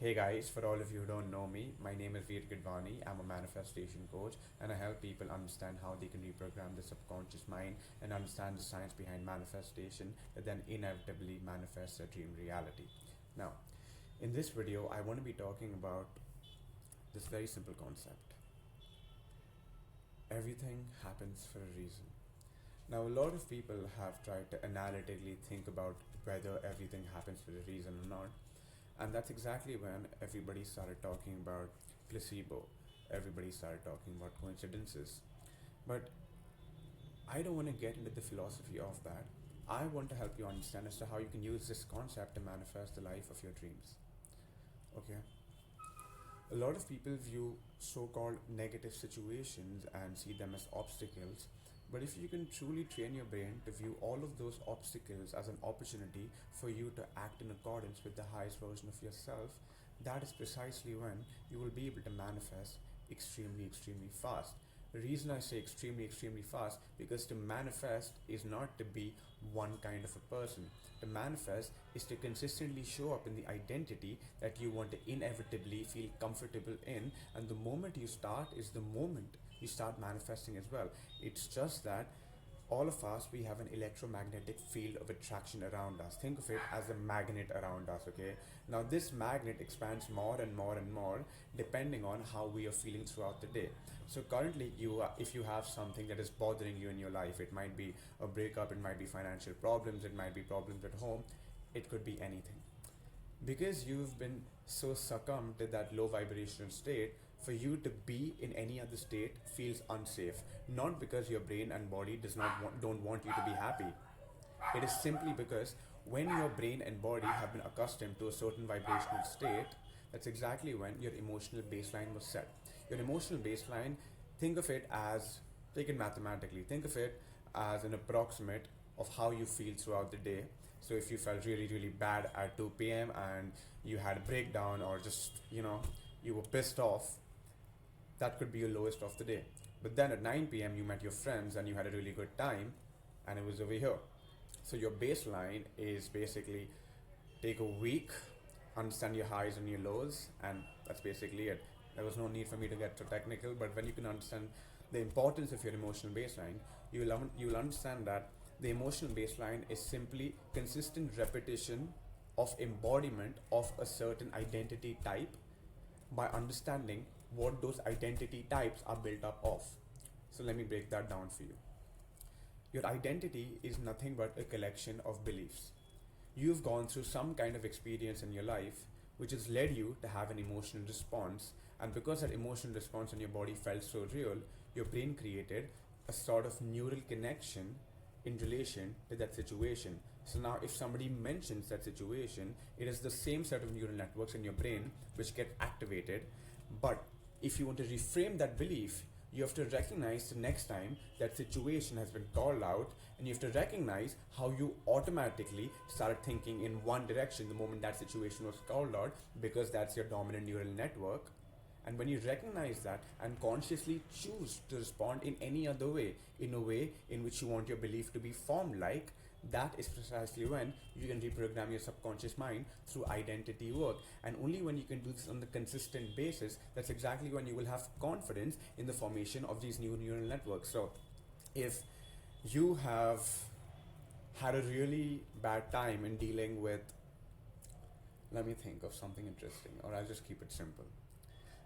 Hey guys, for all of you who don't know me, my name is Veer Gidwani. I'm a manifestation coach and I help people understand how they can reprogram the subconscious mind and understand the science behind manifestation that then inevitably manifests their dream reality. Now, in this video, I want to be talking about this very simple concept. Everything happens for a reason. Now, a lot of people have tried to analytically think about whether everything happens for a reason or not. And that's exactly when everybody started talking about placebo. Everybody started talking about coincidences. But I don't want to get into the philosophy of that. I want to help you understand as to how you can use this concept to manifest the life of your dreams. Okay? A lot of people view so called negative situations and see them as obstacles. But if you can truly train your brain to view all of those obstacles as an opportunity for you to act in accordance with the highest version of yourself, that is precisely when you will be able to manifest extremely fast. The reason I say extremely fast, because to manifest is not to be one kind of a person. To manifest is to consistently show up in the identity that you want to inevitably feel comfortable in, and the moment you start is the moment you start manifesting as well. It's just that all of us, we have an electromagnetic field of attraction around us. Think of it as a magnet around us. Okay, now this magnet expands more and more depending on how we are feeling throughout the day. So currently, if you have something that is bothering you in your life, it might be a breakup, it might be financial problems, it might be problems at home, it could be anything. Because you've been so succumbed to that low vibrational state, for you to be in any other state feels unsafe. Not because your brain and body don't want you to be happy. It is simply because when your brain and body have been accustomed to a certain vibrational state, that's exactly when your emotional baseline was set. Your emotional baseline, think of it as, take it mathematically, think of it as an approximate of how you feel throughout the day. So if you felt really bad at 2 p.m. and you had a breakdown, or just, you were pissed off, that could be your lowest of the day. But then at 9 p.m. you met your friends and you had a really good time, and it was over here. So your baseline is basically take a week, understand your highs and your lows, and that's basically it. There was no need for me to get too technical, but when you can understand the importance of your emotional baseline, you'll understand that the emotional baseline is simply consistent repetition of embodiment of a certain identity type by understanding what those identity types are built up of. So let me break that down for you. Your identity is nothing but a collection of beliefs. You've gone through some kind of experience in your life which has led you to have an emotional response, and because that emotional response in your body felt so real, your brain created a sort of neural connection in relation to that situation. So now if somebody mentions that situation, it is the same set of neural networks in your brain which get activated. But if you want to reframe that belief, you have to recognize the next time that situation has been called out, and you have to recognize how you automatically started thinking in one direction the moment that situation was called out, because that's your dominant neural network. And when you recognize that and consciously choose to respond in any other way, in a way in which you want your belief to be formed like, that is precisely when you can reprogram your subconscious mind through identity work. And only when you can do this on the consistent basis, that's exactly when you will have confidence in the formation of these new neural networks. So if you have had a really bad time in dealing with, let me think of something interesting, or I'll just keep it simple.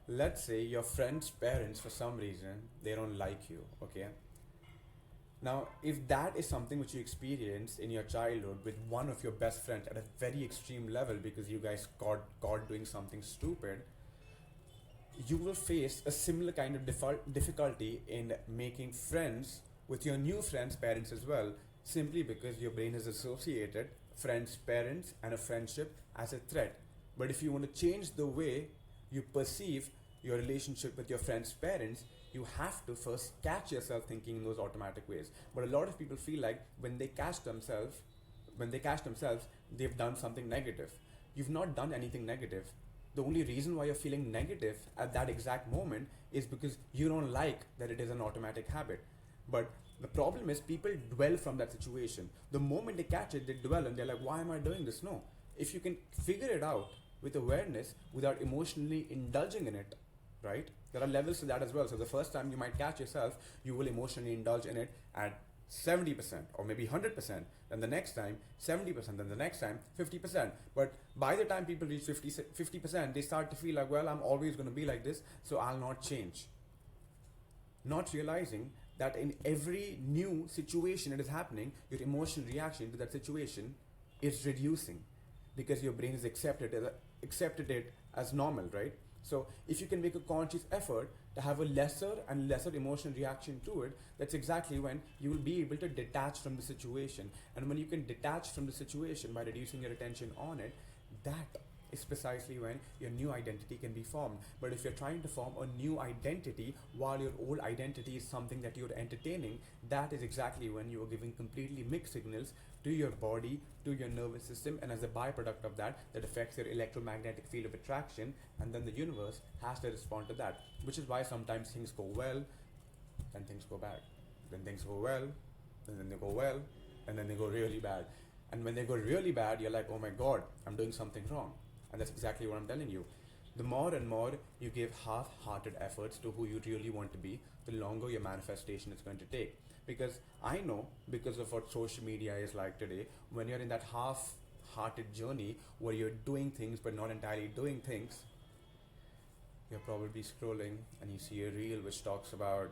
Let's say your friend's parents, for some reason, they don't like you, okay? Now, if that is something which you experienced in your childhood with one of your best friends at a very extreme level because you guys caught doing something stupid, you will face a similar kind of difficulty in making friends with your new friend's parents as well, simply because your brain has associated friends' parents and a friendship as a threat. But if you want to change the way you perceive your relationship with your friend's parents, you have to first catch yourself thinking in those automatic ways. But a lot of people feel like when they catch themselves, they've done something negative. You've not done anything negative. The only reason why you're feeling negative at that exact moment is because you don't like that it is an automatic habit. But the problem is people dwell from that situation. The moment they catch it, they dwell and they're like, why am I doing this? No. If you can figure it out with awareness without emotionally indulging in it, right? There are levels to that as well. So the first time you might catch yourself, you will emotionally indulge in it at 70% or maybe 100%. Then the next time 70%, then the next time 50%. But by the time people reach 50%, they start to feel like, well, I'm always going to be like this, so I'll not change. Not realizing that in every new situation that is happening, your emotional reaction to that situation is reducing because your brain has accepted it as normal, right? So if you can make a conscious effort to have a lesser and lesser emotional reaction to it, that's exactly when you will be able to detach from the situation. And when you can detach from the situation by reducing your attention on it, that is precisely when your new identity can be formed. But if you're trying to form a new identity while your old identity is something that you're entertaining, that is exactly when you are giving completely mixed signals to your body, to your nervous system, and as a byproduct of that, that affects your electromagnetic field of attraction, and then the universe has to respond to that. Which is why sometimes things go well, then things go bad. Then things go well, and then they go well, and then they go really bad. And when they go really bad, you're like, oh my god, I'm doing something wrong. And that's exactly what I'm telling you. The more and more you give half-hearted efforts to who you really want to be, the longer your manifestation is going to take. Because I know, because of what social media is like today, when you're in that half-hearted journey where you're doing things but not entirely doing things, you're probably scrolling and you see a reel which talks about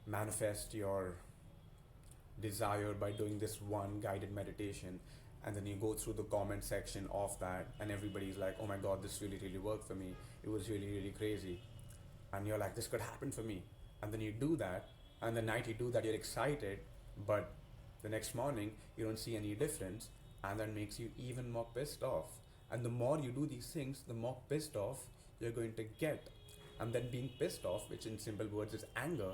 manifest your desire by doing this one guided meditation, and then you go through the comment section of that and everybody's like, oh my god, this really worked for me, it was really crazy, and you're like, this could happen for me. And then you do that, and the night you do that, you're excited, but the next morning you don't see any difference, and that makes you even more pissed off. And the more you do these things, the more pissed off you're going to get. And then being pissed off, which in simple words is anger,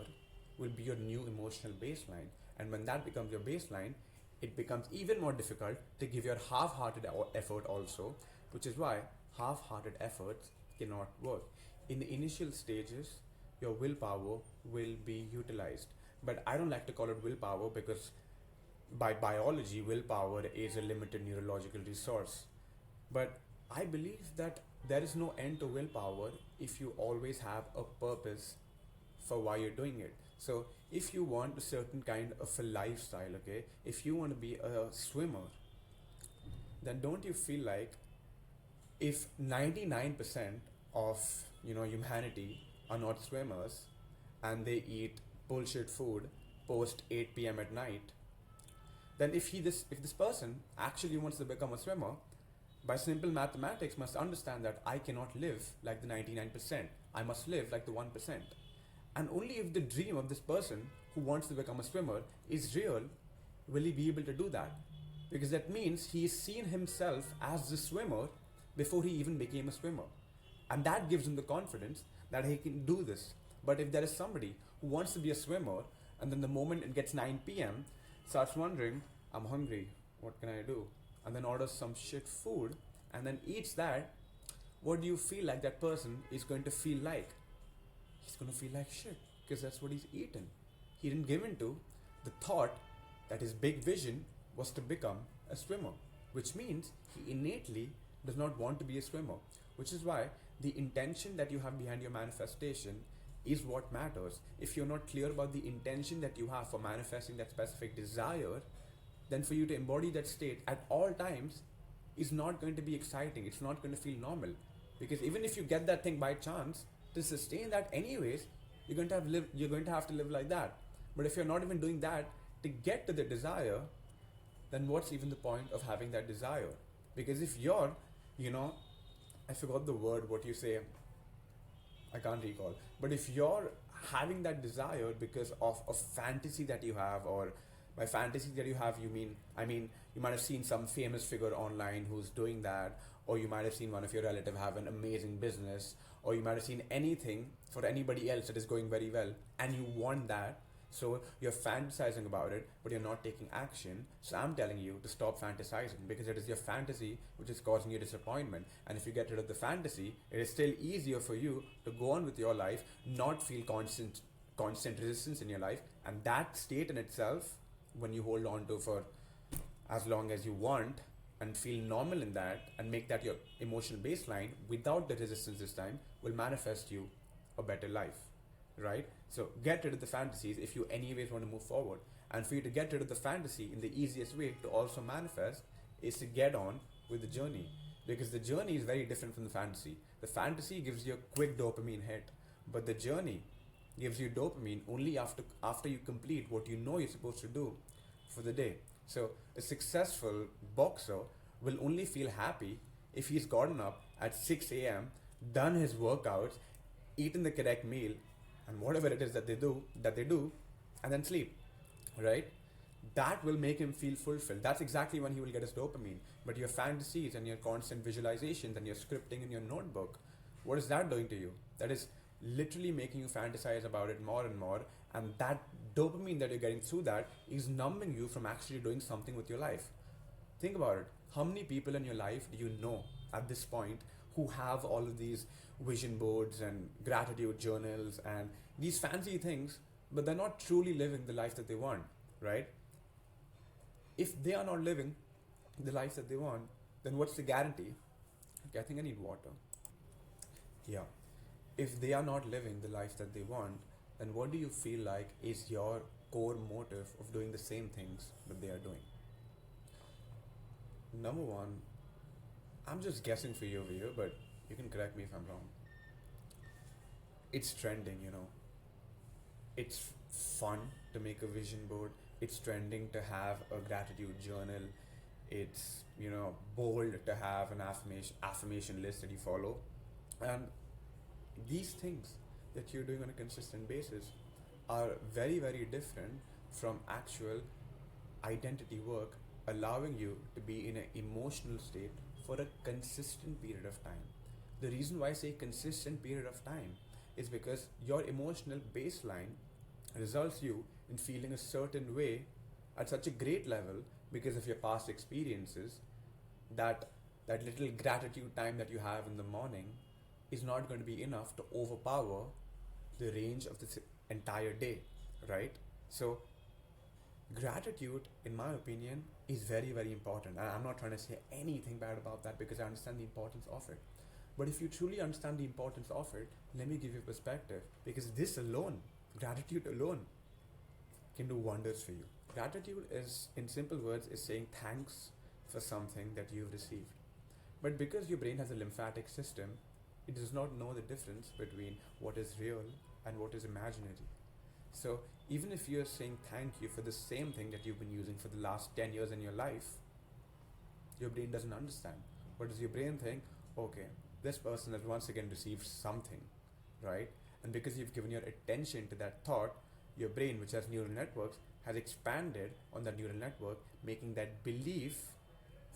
will be your new emotional baseline. And when that becomes your baseline, it becomes even more difficult to give your half-hearted effort also, which is why half-hearted efforts cannot work. In the initial stages, your willpower will be utilized. But I don't like to call it willpower because by biology, willpower is a limited neurological resource. But I believe that there is no end to willpower if you always have a purpose for why you're doing it. So if you want a certain kind of a lifestyle, okay, if you want to be a swimmer, then don't you feel like if 99% of humanity are not swimmers and they eat bullshit food post 8 p.m. at night, then if this person actually wants to become a swimmer, by simple mathematics must understand that I cannot live like the 99%. I must live like the 1%. And only if the dream of this person who wants to become a swimmer is real, will he be able to do that. Because that means he has seen himself as the swimmer before he even became a swimmer. And that gives him the confidence that he can do this. But if there is somebody who wants to be a swimmer, and then the moment it gets 9 p.m., starts wondering, I'm hungry, what can I do? And then orders some shit food, and then eats that, what do you feel like that person is going to feel like? He's going to feel like shit, because that's what he's eaten. He didn't give into the thought that his big vision was to become a swimmer, which means he innately does not want to be a swimmer, which is why the intention that you have behind your manifestation is what matters. If you're not clear about the intention that you have for manifesting that specific desire, then for you to embody that state at all times is not going to be exciting. It's not going to feel normal. Because even if you get that thing by chance, to sustain that anyways, you're going to have to live like that. But if you're not even doing that to get to the desire, then what's even the point of having that desire? Because if you're, I forgot the word, what you say, I can't recall. But if you're having that desire because of a fantasy that you have, or by fantasy that you have, you might have seen some famous figure online who's doing that, or you might have seen one of your relative have an amazing business, or you might have seen anything for anybody else that is going very well, and you want that. So you're fantasizing about it, but you're not taking action. So I'm telling you to stop fantasizing, because it is your fantasy which is causing you disappointment. And if you get rid of the fantasy, it is still easier for you to go on with your life, not feel constant resistance in your life. And that state in itself, when you hold on to for as long as you want and feel normal in that and make that your emotional baseline without the resistance this time will manifest you a better life, right? So get rid of the fantasies if you anyways want to move forward. And for you to get rid of the fantasy in the easiest way to also manifest is to get on with the journey, because the journey is very different from the fantasy. The fantasy gives you a quick dopamine hit, but the journey gives you dopamine only after you complete what you know you're supposed to do for the day. So a successful boxer will only feel happy if he's gotten up at 6 a.m., done his workouts, eaten the correct meal, and whatever it is that they do, and then sleep, right? That will make him feel fulfilled. That's exactly when he will get his dopamine. But your fantasies and your constant visualizations and your scripting in your notebook, what is that doing to you? That is literally making you fantasize about it more and more. And that dopamine that you're getting through that is numbing you from actually doing something with your life. Think about it. How many people in your life do you know at this point who have all of these vision boards and gratitude journals and these fancy things, but they're not truly living the life that they want, right? If they are not living the life that they want, then what's the guarantee? Okay, I think I need water. Yeah. If they are not living the life that they want, then what do you feel like is your core motive of doing the same things that they are doing? Number one, I'm just guessing for you over here, but you can correct me if I'm wrong. It's trending, It's fun to make a vision board. It's trending to have a gratitude journal. It's, bold to have an affirmation list that you follow. And these things that you're doing on a consistent basis are very, very different from actual identity work, allowing you to be in an emotional state for a consistent period of time. The reason why I say consistent period of time is because your emotional baseline results you in feeling a certain way at such a great level because of your past experiences, that little gratitude time that you have in the morning is not going to be enough to overpower the range of this entire day, right? So gratitude, in my opinion, is very, very important. And I'm not trying to say anything bad about that because I understand the importance of it. But if you truly understand the importance of it, let me give you perspective, because this alone, gratitude alone, can do wonders for you. Gratitude is, in simple words, is saying thanks for something that you've received. But because your brain has a lymphatic system, it does not know the difference between what is real and what is imaginary. So even if you're saying thank you for the same thing that you've been using for the last 10 years in your life, your brain doesn't understand. What does your brain think? Okay, this person has once again received something, right? And because you've given your attention to that thought, your brain, which has neural networks, has expanded on that neural network, making that belief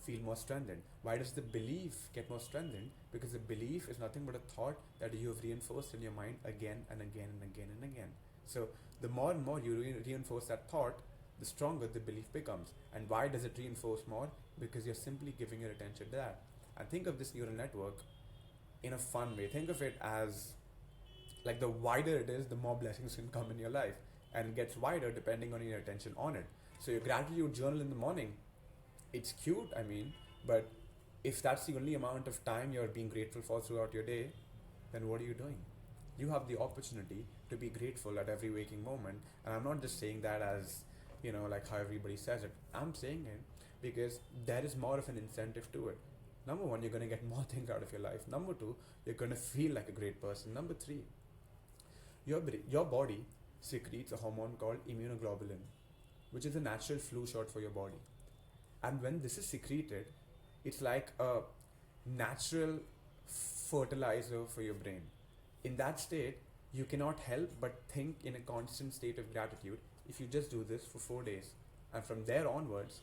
feel more strengthened. Why does the belief get more strengthened? Because the belief is nothing but a thought that you have reinforced in your mind again and again and again and again. So the more and more you reinforce that thought, the stronger the belief becomes. And why does it reinforce more? Because you're simply giving your attention to that. And think of this neural network in a fun way. Think of it as like the wider it is, the more blessings can come in your life. And it gets wider depending on your attention on it. So your gratitude journal in the morning, it's cute, but if that's the only amount of time you're being grateful for throughout your day, then what are you doing? You have the opportunity to be grateful at every waking moment. And I'm not just saying that as, like how everybody says it. I'm saying it because there is more of an incentive to it. Number one, you're going to get more things out of your life. Number two, you're going to feel like a great person. Number three, your body secretes a hormone called immunoglobulin, which is a natural flu shot for your body. And when this is secreted, it's like a natural fertilizer for your brain. In that state, you cannot help but think in a constant state of gratitude if you just do this for 4 days. And from there onwards,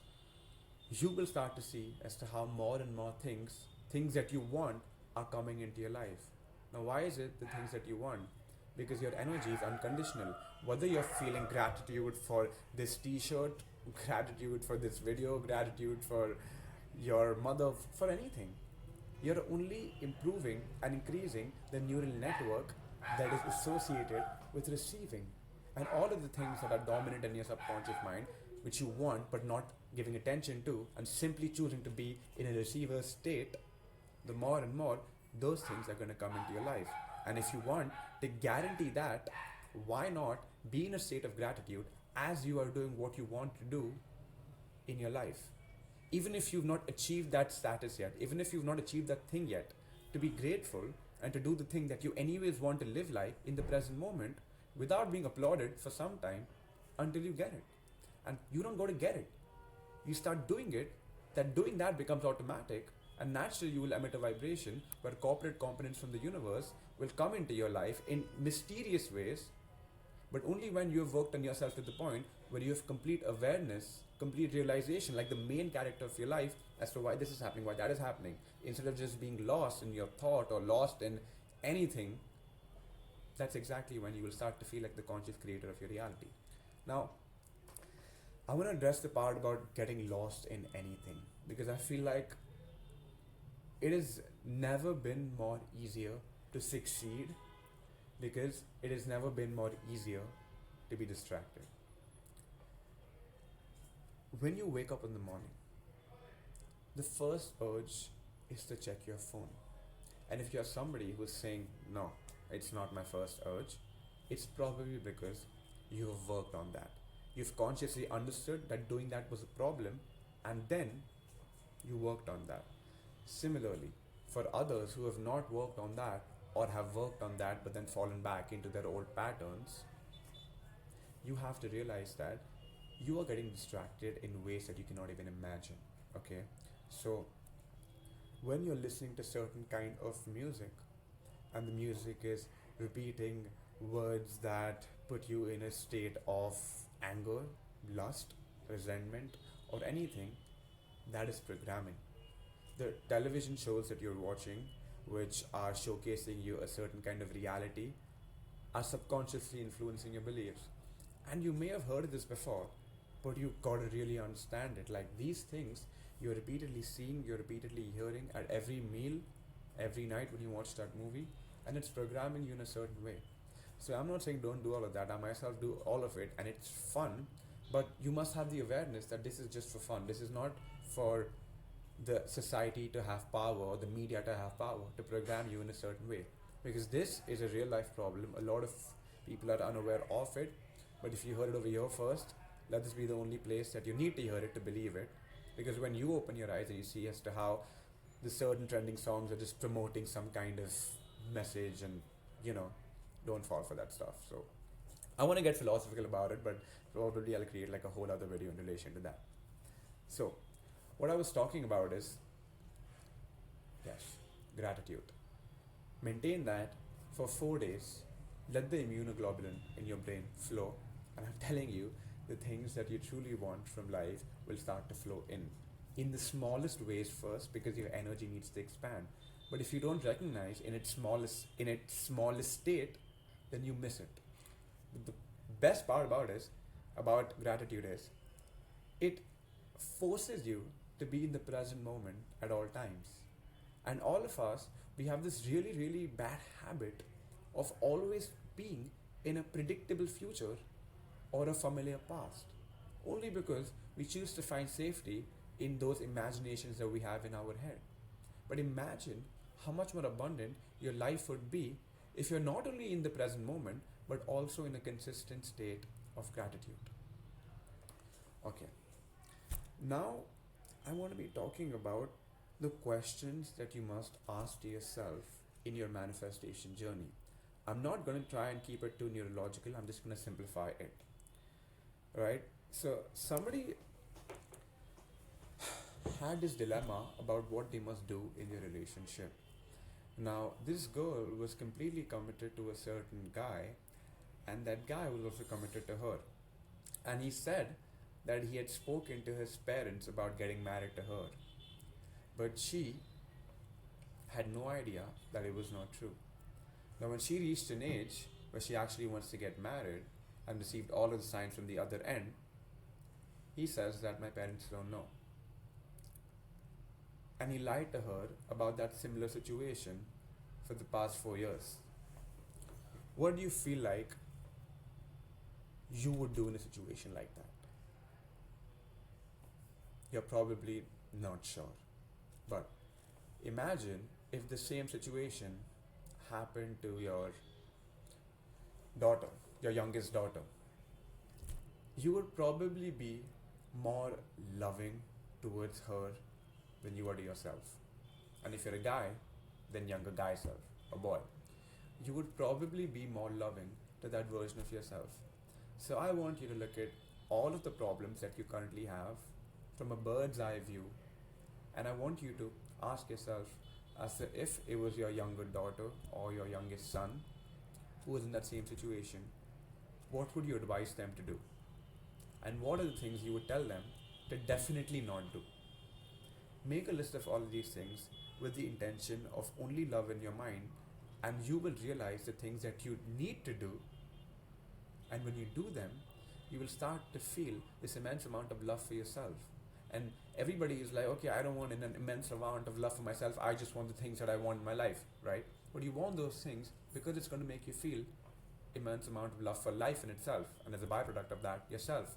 you will start to see as to how more and more things that you want, are coming into your life. Now, why is it the things that you want? Because your energy is unconditional. Whether you're feeling gratitude for this t-shirt, gratitude for this video, gratitude for your mother, for anything, you're only improving and increasing the neural network that is associated with receiving. And all of the things that are dominant in your subconscious mind, which you want but not giving attention to, and simply choosing to be in a receiver state, the more and more those things are going to come into your life. And if you want to guarantee that, why not be in a state of gratitude as you are doing what you want to do in your life? Even if you've not achieved that status yet, even if you've not achieved that thing yet, to be grateful and to do the thing that you anyways want to live like in the present moment without being applauded for some time until you get it. And you don't go to get it. You start doing it, then doing that becomes automatic, and naturally you will emit a vibration where corporate components from the universe will come into your life in mysterious ways, but only when you have worked on yourself to the point where you have complete awareness, complete realization, like the main character of your life, as to why this is happening, why that is happening, instead of just being lost in your thought or lost in anything. That's exactly when you will start to feel like the conscious creator of your reality. Now, I want to address the part about getting lost in anything, because I feel like it has never been more easier to succeed, because it has never been more easier to be distracted. When you wake up in the morning, the first urge is to check your phone. And if you're somebody who's saying, no, it's not my first urge, it's probably because you have worked on that. You've consciously understood that doing that was a problem, and then you worked on that. Similarly, for others who have not worked on that, or have worked on that but then fallen back into their old patterns, you have to realize that you are getting distracted in ways that you cannot even imagine. Okay, so when you're listening to certain kind of music, and the music is repeating words that put you in a state of anger, lust, resentment, or anything, that is programming. The television shows that you're watching, which are showcasing you a certain kind of reality, are subconsciously influencing your beliefs. And you may have heard this before, but you gotta really understand it. Like, these things you're repeatedly seeing, you're repeatedly hearing at every meal, every night when you watch that movie, and it's programming you in a certain way. So I'm not saying don't do all of that. I myself do all of it, and it's fun, but you must have the awareness that this is just for fun. This is not for the society to have power, or the media to have power to program you in a certain way, because this is a real life problem. A lot of people are unaware of it, but if you heard it over here first, let this be the only place that you need to hear it to believe it. Because when you open your eyes and you see as to how the certain trending songs are just promoting some kind of message, and don't fall for that stuff. So I want to get philosophical about it, but probably I'll create like a whole other video in relation to that. So what I was talking about is, yes, gratitude. Maintain that for 4 days. Let the immunoglobulin in your brain flow, and I'm telling you, the things that you truly want from life will start to flow in the smallest ways first, because your energy needs to expand. But if you don't recognize in its smallest state, then you miss it. But the best part about gratitude is, it forces you to be in the present moment at all times. And all of us, we have this really, really bad habit of always being in a predictable future or a familiar past, only because we choose to find safety in those imaginations that we have in our head. But imagine how much more abundant your life would be if you're not only in the present moment, but also in a consistent state of gratitude. Okay, now I want to be talking about the questions that you must ask to yourself in your manifestation journey. I'm not going to try and keep it too neurological, I'm just going to simplify it. Right? So somebody had this dilemma about what they must do in their relationship. Now, this girl was completely committed to a certain guy, and that guy was also committed to her. And he said that he had spoken to his parents about getting married to her, but she had no idea that it was not true. Now, when she reached an age where she actually wants to get married and received all of the signs from the other end, he says that my parents don't know. And he lied to her about that similar situation for the past 4 years. What do you feel like you would do in a situation like that? You're probably not sure. But imagine if the same situation happened to your daughter, your youngest daughter. You would probably be more loving towards her than you are to yourself. And if you're a guy, then younger guy self, a boy. You would probably be more loving to that version of yourself. So I want you to look at all of the problems that you currently have from a bird's eye view, and I want you to ask yourself as if it was your younger daughter or your youngest son who was in that same situation, what would you advise them to do? And what are the things you would tell them to definitely not do? Make a list of all of these things with the intention of only love in your mind, and you will realize the things that you need to do. And when you do them, you will start to feel this immense amount of love for yourself. And everybody is like, okay, I don't want an immense amount of love for myself. I just want the things that I want in my life, right? But you want those things because it's going to make you feel immense amount of love for life in itself, and as a byproduct of that, yourself.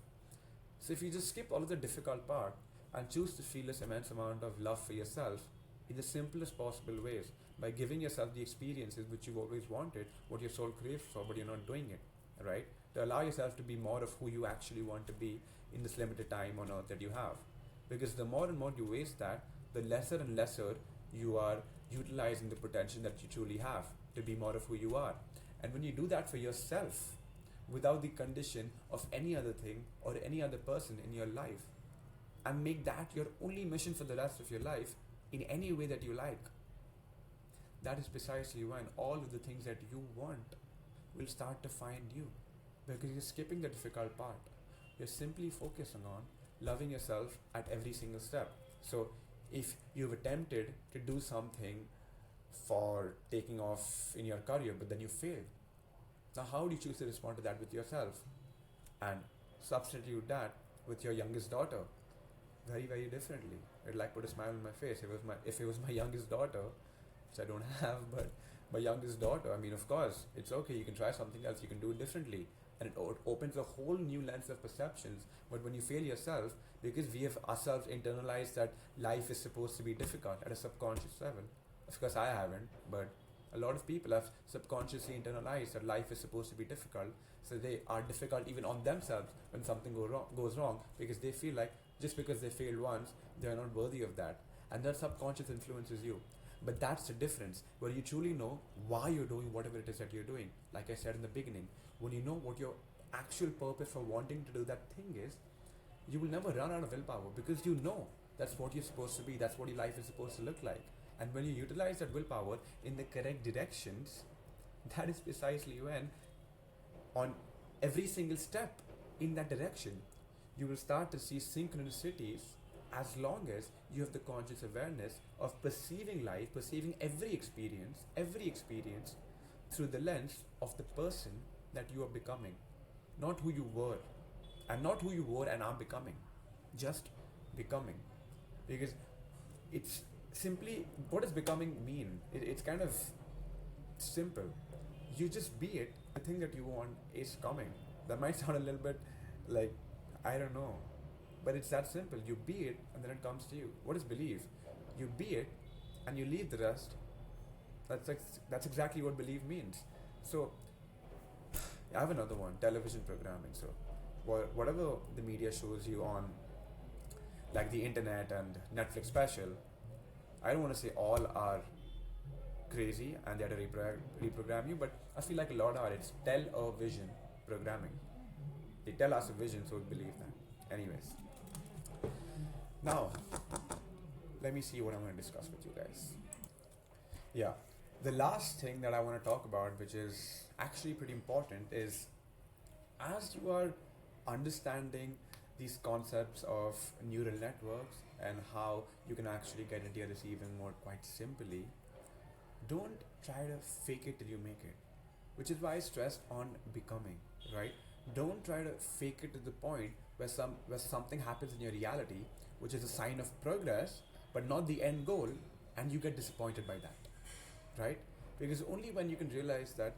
So if you just skip all of the difficult part and choose to feel this immense amount of love for yourself in the simplest possible ways, by giving yourself the experiences which you've always wanted, what your soul craves for, but you're not doing it, right? To allow yourself to be more of who you actually want to be in this limited time on earth that you have. Because the more and more you waste that, the lesser and lesser you are utilizing the potential that you truly have to be more of who you are. And when you do that for yourself, without the condition of any other thing or any other person in your life, and make that your only mission for the rest of your life in any way that you like, that is precisely when all of the things that you want will start to find you. Because you're skipping the difficult part. You're simply focusing on loving yourself at every single step. So if you've attempted to do something for taking off in your career, but then you failed, now how do you choose to respond to that with yourself? And substitute that with your youngest daughter very, very differently. It'd like put a smile on my face. If it was my youngest daughter, which I don't have, but my youngest daughter, I mean, of course, it's okay, you can try something else, you can do it differently. And it opens a whole new lens of perceptions. But when you fail yourself, because we have ourselves internalized that life is supposed to be difficult at a subconscious level. Of course, I haven't, but a lot of people have subconsciously internalized that life is supposed to be difficult. So they are difficult even on themselves when something goes wrong, because they feel like just because they failed once, they are not worthy of that. And that subconscious influences you. But that's the difference, where you truly know why you're doing whatever it is that you're doing. Like I said in the beginning, when you know what your actual purpose for wanting to do that thing is, you will never run out of willpower, because you know that's what you're supposed to be, that's what your life is supposed to look like. And when you utilize that willpower in the correct directions, that is precisely when, on every single step in that direction, you will start to see synchronicities, as long as you have the conscious awareness of perceiving life, perceiving every experience through the lens of the person that you are becoming, not who you were, and not who you were and are becoming, just becoming. Because it's simply, what does becoming mean? It's kind of simple. You just be it. The thing that you want is coming. That might sound a little bit like, I don't know, but it's that simple. You be it, and then it comes to you. What is belief? You be it, and you leave the rest. That's exactly what belief means. So I have another one, television programming. So whatever the media shows you on, like the internet and Netflix special, I don't want to say all are crazy and they are to reprogram you, but I feel like a lot are. It's television programming. They tell us a vision, so we believe that. Anyways, now let me see what I'm going to discuss with you guys. Yeah, the last thing that I want to talk about, which is actually pretty important, is as you are understanding these concepts of neural networks and how you can actually get into your receiving mode quite simply, don't try to fake it till you make it, which is why I stressed on becoming, right? Don't try to fake it to the point where something happens in your reality, which is a sign of progress, but not the end goal, and you get disappointed by that, right? Because only when you can realize that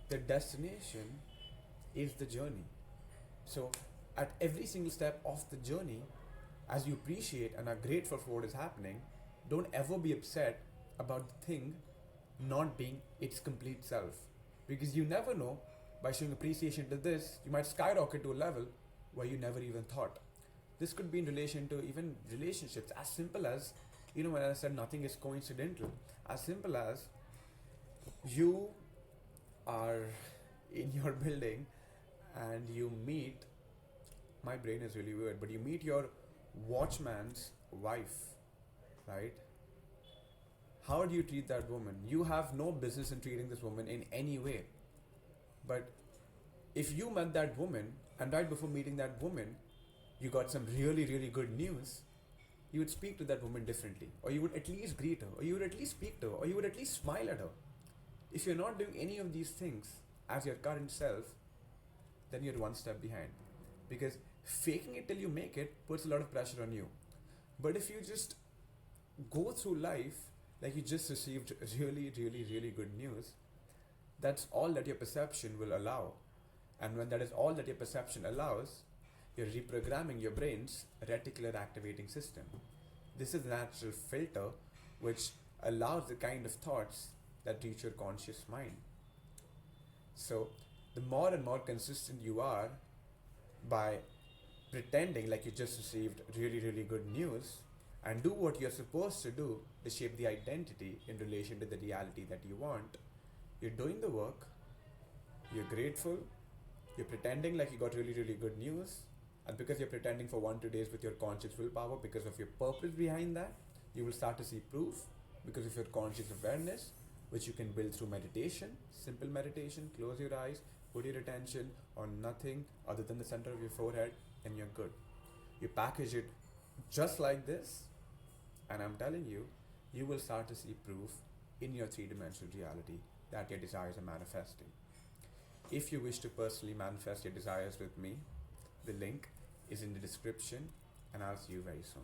the destination is the journey. So at every single step of the journey, As you appreciate and are grateful for what is happening, don't ever be upset about the thing not being its complete self. Because you never know, by showing appreciation to this, you might skyrocket to a level where you never even thought. This could be in relation to even relationships, as simple as, when I said nothing is coincidental, as simple as you are in your building and you meet, my brain is really weird, but you meet your watchman's wife, right? How do you treat that woman? You have no business in treating this woman in any way. But if you met that woman and right before meeting that woman, you got some really, really good news, you would speak to that woman differently. Or you would at least greet her, or you would at least speak to her, or you would at least smile at her. If you're not doing any of these things as your current self, then you're one step behind. Because faking it till you make it puts a lot of pressure on you. But if you just go through life like you just received really, really, really good news, that's all that your perception will allow. And when that is all that your perception allows, you're reprogramming your brain's reticular activating system. This is a natural filter which allows the kind of thoughts that reach your conscious mind. So, the more and more consistent you are by pretending like you just received really, really good news and do what you're supposed to do to shape the identity in relation to the reality that you want, you're doing the work, you're grateful, you're pretending like you got really, really good news, and because you're pretending for 1-2 days with your conscious willpower, because of your purpose behind that, you will start to see proof because of your conscious awareness, which you can build through meditation, simple meditation. Close your eyes, put your attention on nothing other than the center of your forehead, and you're good. You package it just like this, and I'm telling you, you will start to see proof in your three-dimensional reality that your desires are manifesting. If you wish to personally manifest your desires with me, the link is in the description, and I'll see you very soon.